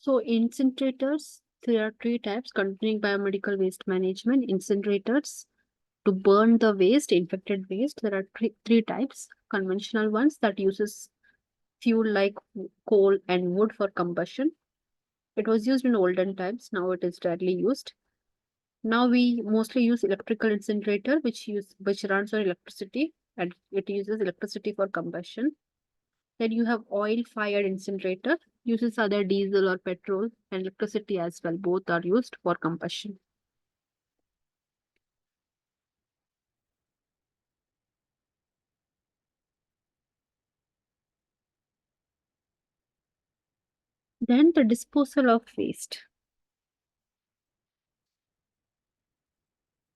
So incinerators, there are three types continuing biomedical waste management. Incinerators to burn the waste, infected waste. There are three types. Conventional ones that uses fuel like coal and wood for combustion. It was used in olden times. Now it is rarely used. Now we mostly use electrical incinerator, which runs on electricity and it uses electricity for combustion. Then you have oil fired incinerator, uses either diesel or petrol and electricity as well. Both are used for combustion. Then the disposal of waste.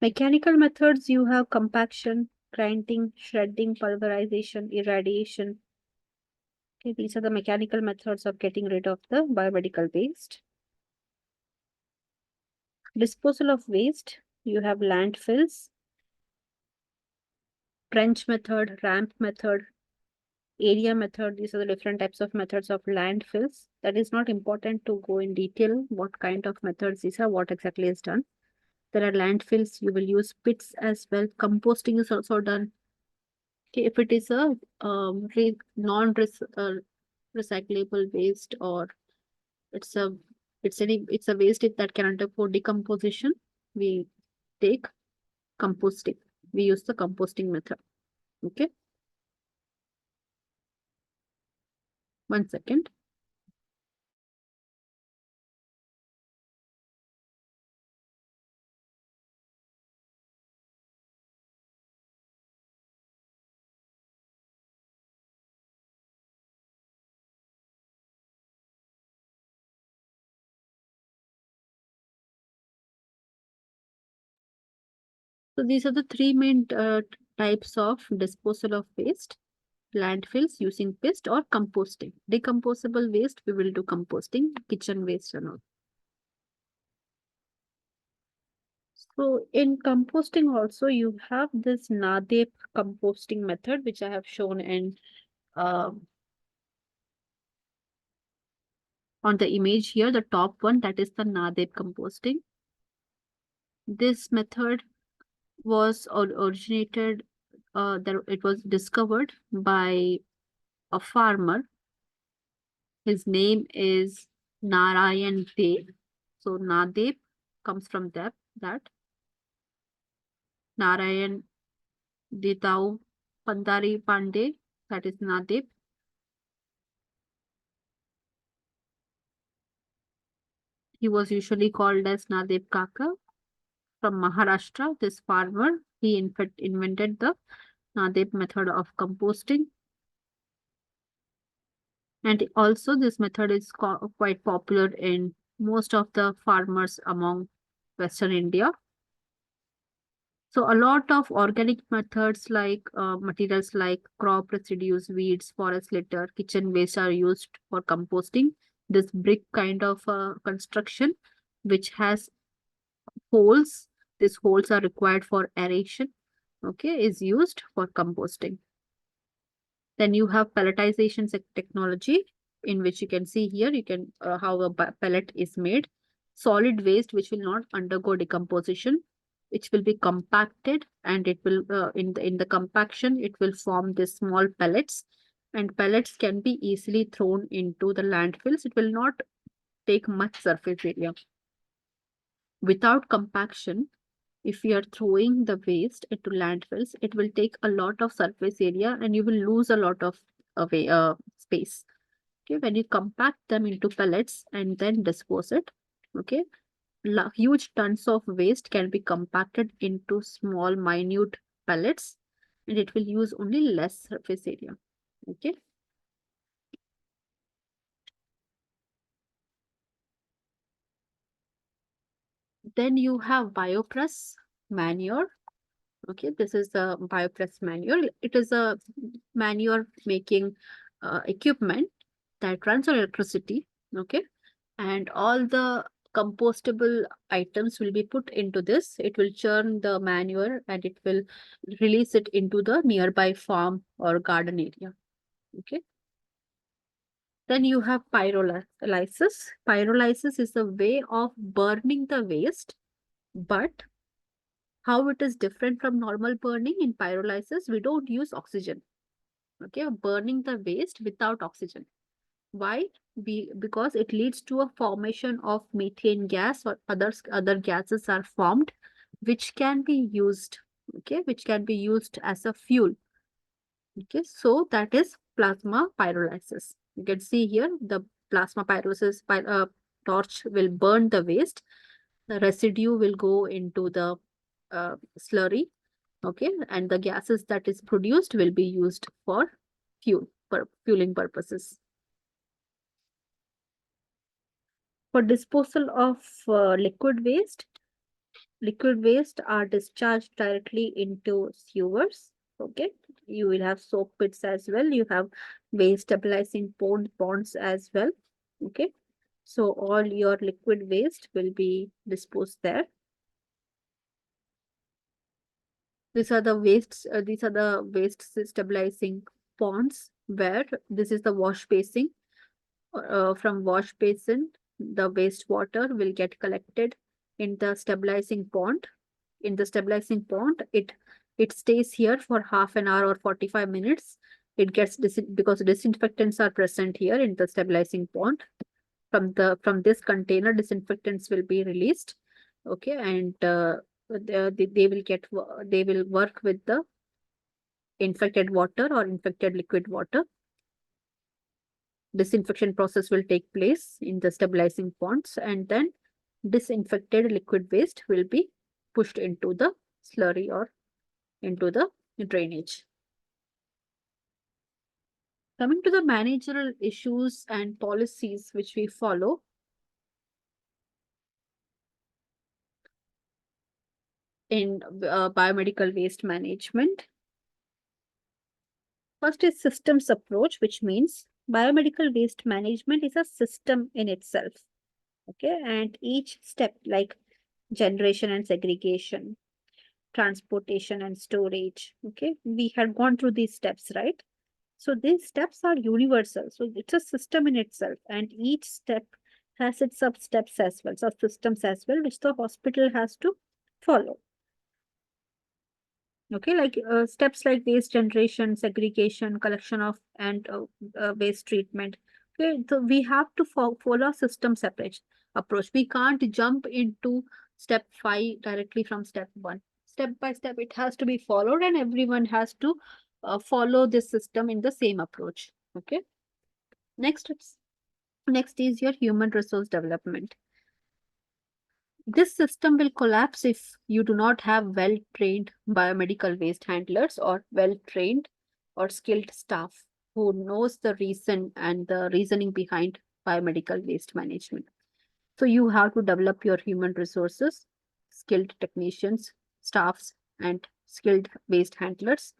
Mechanical methods, you have compaction, grinding, shredding, pulverization, irradiation. Okay, these are the mechanical methods of getting rid of the biomedical waste. Disposal of waste, you have landfills, trench method, ramp method, area method. These are the different types of methods of landfills. That is not important to go in detail what kind of methods these are, what exactly is done. There are landfills, you will use pits as well. Composting is also done. Okay, if it is a non-recyclable waste, or it's a it's a waste that can undergo decomposition, we take composting. We use the composting method. Okay, one second. So these are the three main types of disposal of waste. Landfills using pest or composting. Decomposable waste, we will do composting, kitchen waste and all. So in composting also, you have this Nadep composting method, which I have shown in on the image here, the top one, that is the Nadep composting. This method was originated, that it was discovered by a farmer. His name is Narayan Dev. So Nadev comes from that. Narayan Ditau Pandari Pandey, that is Nadev. He was usually called as Nadev Kaka from Maharashtra. This farmer, he in fact invented the Nadev method of composting. And also this method is quite popular in most of the farmers among Western India. So a lot of organic methods like materials like crop residues, weeds, forest litter, kitchen waste are used for composting. This brick kind of construction, which has holes, these holes are required for aeration, okay, is used for composting. Then you have pelletization technology, in which you can see here, you can how a pellet is made. Solid waste which will not undergo decomposition, which will be compacted, and it will in the compaction it will form these small pellets, and pellets can be easily thrown into the landfills. It will not take much surface area. Without compaction, if you are throwing the waste into landfills, it will take a lot of surface area and you will lose a lot of space. Okay, when you compact them into pellets and then dispose it, okay, huge tons of waste can be compacted into small, minute pellets, and it will use only less surface area. Okay. Then you have biopress manure. Okay, this is the biopress manure. It is a manure making equipment that runs on electricity. Okay, and all the compostable items will be put into this. It will churn the manure and it will release it into the nearby farm or garden area. Okay. Then you have pyrolysis. Pyrolysis is a way of burning the waste, but how it is different from normal burning? In pyrolysis, we don't use oxygen. Okay, burning the waste without oxygen. Why? Because it leads to a formation of methane gas, or other gases are formed, which can be used. Okay, which can be used as a fuel. Okay, so that is plasma pyrolysis. You can see here the plasma pyrolysis torch will burn the waste. The residue will go into the slurry. Okay, and the gases that is produced will be used for fueling purposes. For disposal of liquid waste are discharged directly into sewers. Okay, you will have soak pits as well. You have waste stabilizing ponds as well. Okay, so all your liquid waste will be disposed there. These are the waste stabilizing ponds, where this is the wash basin. From wash basin, the wastewater will get collected in the stabilizing pond. In the stabilizing pond, it stays here for half an hour or 45 minutes. It gets because disinfectants are present here in the stabilizing pond. From this container, disinfectants will be released. Okay, and they will work with the infected water or infected liquid water. Disinfection process will take place in the stabilizing ponds, and then disinfected liquid waste will be pushed into the slurry or into the drainage. Coming to the managerial issues and policies which we follow. In biomedical waste management. First is systems approach, which means biomedical waste management is a system in itself. Okay, and each step like generation and segregation, transportation and storage. Okay, we had gone through these steps, right? So these steps are universal. So it's a system in itself, and each step has its sub steps as well, subsystems as well, which the hospital has to follow. Okay, like steps like waste generation, segregation, collection of and waste treatment. Okay, so we have to follow a system separate approach. We can't jump into step 5 directly from step 1. Step by step, it has to be followed, and everyone has to follow this system in the same approach. Okay. Next, next is your human resource development. This system will collapse if you do not have well-trained biomedical waste handlers or well-trained or skilled staff who knows the reason and the reasoning behind biomedical waste management. So you have to develop your human resources, skilled technicians, staffs, and skilled waste handlers.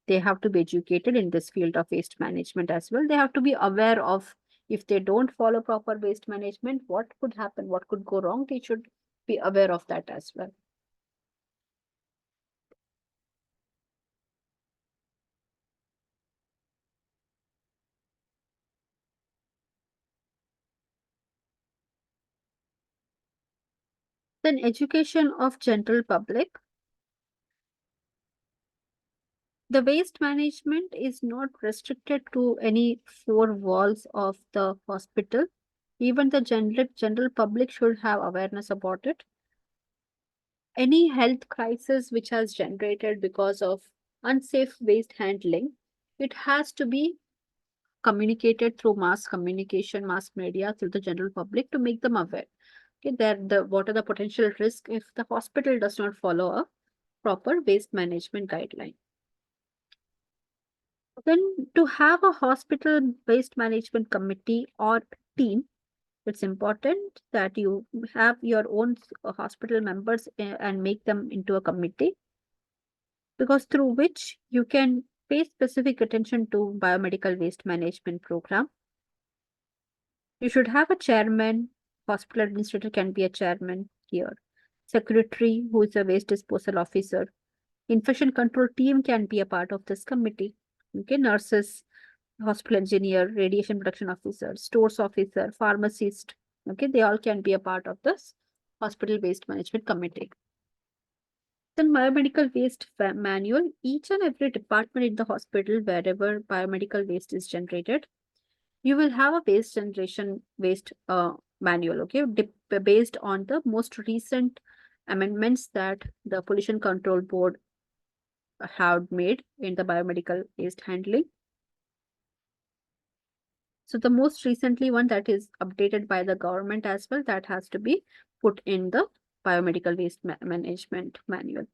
They have to be educated in this field of waste management as well. They have to be aware of, if they don't follow proper waste management, what could happen, what could go wrong. They should be aware of that as well. Then education of general public. The waste management is not restricted to any four walls of the hospital. Even the general public should have awareness about it. Any health crisis which has generated because of unsafe waste handling, it has to be communicated through mass communication, mass media, through the general public to make them aware. Okay, what are the potential risks if the hospital does not follow a proper waste management guideline. Then to have a hospital waste management committee or team, it's important that you have your own hospital members and make them into a committee, because through which you can pay specific attention to biomedical waste management program. You should have a chairman. Hospital administrator can be a chairman here. Secretary, who is a waste disposal officer. Infection control team can be a part of this committee. Okay, nurses, hospital engineer, radiation protection officer, stores officer, pharmacist. Okay, they all can be a part of this hospital waste management committee. Then biomedical waste manual. Each and every department in the hospital, wherever biomedical waste is generated, you will have a waste manual. Okay, based on the most recent amendments that the Pollution Control Board have made in the biomedical waste handling. So the most recently one that is updated by the government as well, that has to be put in the biomedical waste management manual.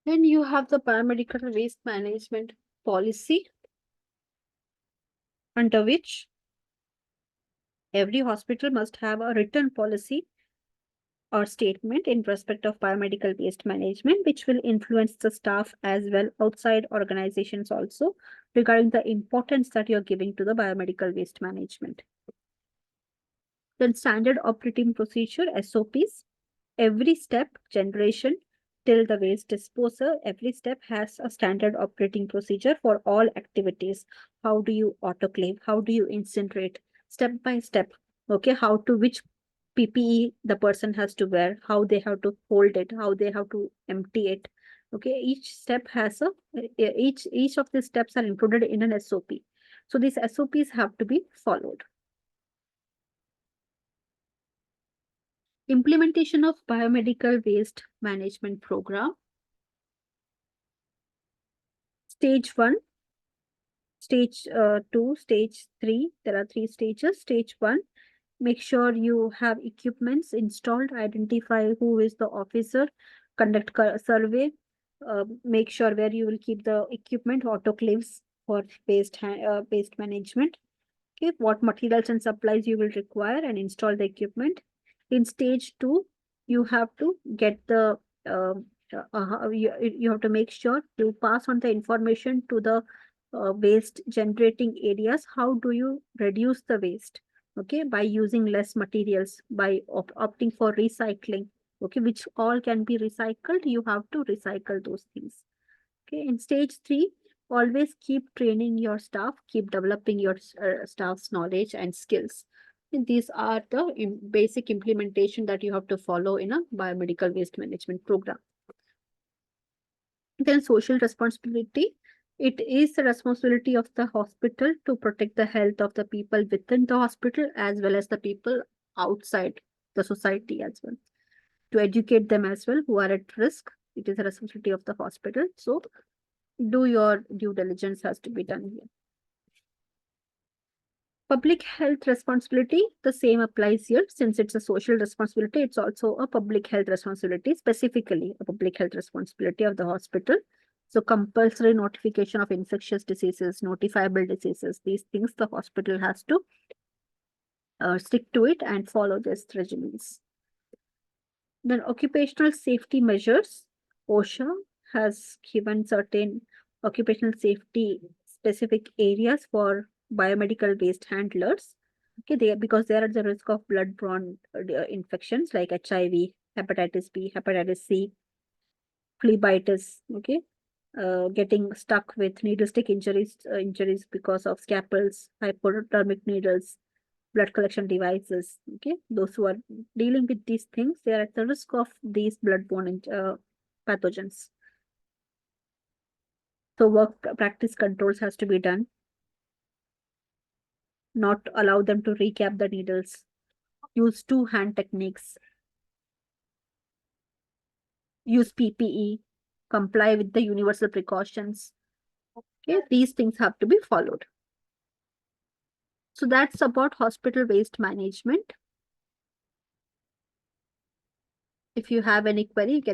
Then you have the biomedical waste management policy, under which every hospital must have a written policy or statement in respect of biomedical waste management, which will influence the staff as well outside organizations also regarding the importance that you're giving to the biomedical waste management. Then standard operating procedure, SOPs. Every step, generation till the waste disposal, every step has a standard operating procedure for all activities. How do you autoclave? How do you incinerate? Step by step. Okay, how to, which PPE the person has to wear, how they have to hold it, how they have to empty it. Okay, each step has a, each of the steps are included in an SOP. So these SOPs have to be followed. Implementation of biomedical waste management program. Stage 1, stage 2, stage 3. There are 3 stages. Stage 1, make sure you have equipments installed, identify who is the officer, conduct survey, make sure where you will keep the equipment, autoclaves for waste management. Okay, what materials and supplies you will require, and install the equipment. In stage 2, you have to get the you have to make sure to pass on the information to the waste generating areas. How do you reduce the waste? Okay, by using less materials, by opting for recycling. Okay, which all can be recycled. You have to recycle those things. Okay, in stage 3, always keep training your staff, keep developing your staff's knowledge and skills. And these are the basic implementation that you have to follow in a biomedical waste management program. Then social responsibility. It is the responsibility of the hospital to protect the health of the people within the hospital as well as the people outside the society as well. To educate them as well who are at risk. It is a responsibility of the hospital. So do your due diligence has to be done here. Public health responsibility, the same applies here. Since it's a social responsibility, it's also a public health responsibility, specifically a public health responsibility of the hospital. So compulsory notification of infectious diseases, notifiable diseases, these things the hospital has to stick to it and follow these regimens. Then occupational safety measures. OSHA has given certain occupational safety specific areas for biomedical waste handlers. Okay, because they are at the risk of blood-borne infections like HIV, hepatitis B, hepatitis C, phlebitis. Okay, getting stuck with needle stick injuries because of scalpels, hypodermic needles, blood collection devices. Okay, those who are dealing with these things, they are at the risk of these bloodborne pathogens. So work practice controls has to be done. Not allow them to recap the needles. Use 2-hand techniques. Use PPE. Comply with the universal precautions. Okay, these things have to be followed. So that's about hospital waste management. If you have any query, you can